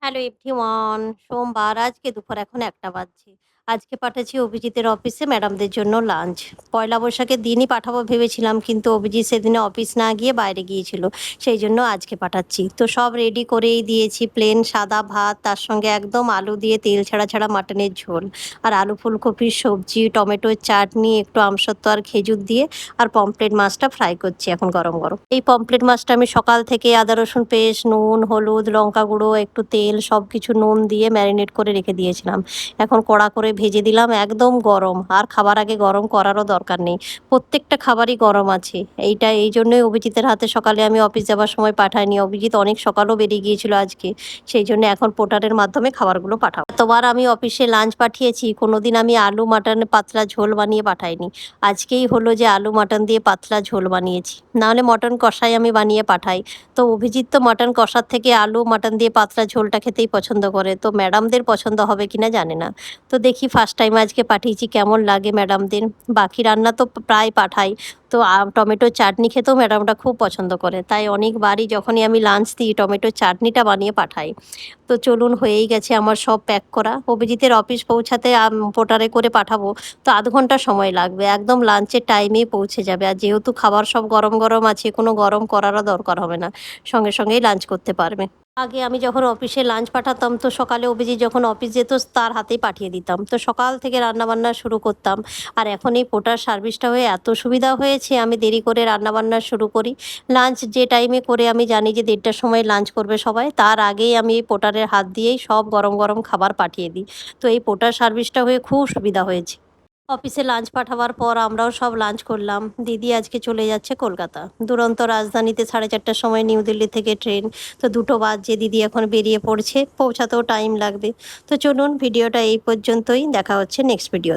Hello everyone. সোমবার আজকে দুপুর এখন ১টা বাজছে। আজকে পাঠাচ্ছি অভিজিতের অফিসে ম্যাডামদের জন্য লাঞ্চ। পয়লা বৈশাখের দিনই পাঠাবো ভেবেছিলাম, কিন্তু অভিজিৎ সেদিনে অফিস না গিয়ে বাইরে গিয়েছিল। সেই জন্য আজকে পাঠাচ্ছি। তো সব রেডি করেই দিয়েছি, প্লেন সাদা ভাত, তার সঙ্গে একদম আলু দিয়ে তেল ছাড়া ছাড়া মাটনের ঝোল, আর আলু ফুলকপির সবজি, টমেটোর চাটনি, একটু আমসত্ত্ব আর খেজুর দিয়ে, আর পমফ্রেট মাছটা ফ্রাই করছি এখন গরম গরম। এই পমফ্রেট মাছটা আমি সকাল থেকে আদা রসুন পেস্ট, নুন, হলুদ, লঙ্কা গুঁড়ো, একটু তেল, সব কিছু নুন দিয়ে ম্যারিনেট করে রেখে দিয়েছিলাম। এখন কড়া করে ভেজে দিলাম, একদম গরম। আর খাবার আগে গরম করারও দরকার নেই, প্রত্যেকটা খাবারই গরম আছে। এইটা এই জন্যই অভিজিতের হাতে সকালে আমি অফিস যাবার সময় পাঠাইনি। অভিজিৎ অনেক সকালেও বেরিয়ে গিয়েছিল আজকে, সেই জন্য এখন পোর্টারের মাধ্যমে খাবারগুলো পাঠাবো। এতবার আমি অফিসে লাঞ্চ পাঠিয়েছি, কোনোদিন আমি আলু মাটন পাতলা ঝোল বানিয়ে পাঠাইনি। আজকেই হলো যে আলু মাটন দিয়ে পাতলা ঝোল বানিয়েছি, নাহলে মটন কষাই আমি বানিয়ে পাঠাই। তো অভিজিৎ তো মটন কষার থেকে আলু মাটন দিয়ে পাতলা ঝোলটা খেতেই পছন্দ করে, তো ম্যাডামদের পছন্দ হবে কিনা জানি না। তো দেখি ফার্স্ট টাইম আজকে পাঠিয়েছি, কেমন লাগে ম্যাডামদের। বাকি রান্না তো প্রায় পাঠাই। তো টমেটোর চাটনি খেতেও ম্যাডামটা খুব পছন্দ করে, তাই অনেকবারই যখনই আমি লাঞ্চ দিই টমেটোর চাটনিটা বানিয়ে পাঠাই। তো চলুন, হয়েই গেছে আমার সব প্যাক করা। অভিজিতের অফিস পৌঁছাতে পোর্টারে করে পাঠাবো, তো আধ ঘন্টা সময় লাগবে, একদম লাঞ্চের টাইমেই পৌঁছে যাবে। আর যেহেতু খাবার সব গরম গরম আছে, কোনো গরম করারও দরকার হবে না, সঙ্গে সঙ্গেই লাঞ্চ করতে পারবে। আগে আমি যখন অফিসে লাঞ্চ পাঠাতাম, তো সকালে অভিজিৎ যখন অফিস যেত তার হাতেই পাঠিয়ে দিতাম, তো সকাল থেকে রান্নাবান্না শুরু করতাম। আর এখন এই পোর্টার সার্ভিসটা হয়ে এত সুবিধা হয়েছে, আমি দেরি করে রান্নাবান্না শুরু করি। লাঞ্চ যে টাইমে করে আমি জানি যে ১:৩০টার সময় লাঞ্চ করবে সবাই, তার আগেই আমি এই পোর্টারের হাত দিয়েই সব গরম গরম খাবার পাঠিয়ে দিই। তো এই পোর্টার সার্ভিসটা হয়ে খুব সুবিধা হয়েছে। অফিসে লাঞ্চ পাঠাবার পর আমরাও সব লাঞ্চ করলাম। দিদি আজকে চলে যাচ্ছে কলকাতা। দুরন্ত রাজধানীতে 4:30টার সময় নিউ দিল্লি থেকে ট্রেন। তো 2টো বাজছে, দিদি এখন বেরিয়ে পড়ছে, পৌঁছাতেও টাইম লাগবে। তো চলুন, ভিডিওটা এই পর্যন্তই, দেখা হচ্ছে নেক্সট ভিডিও।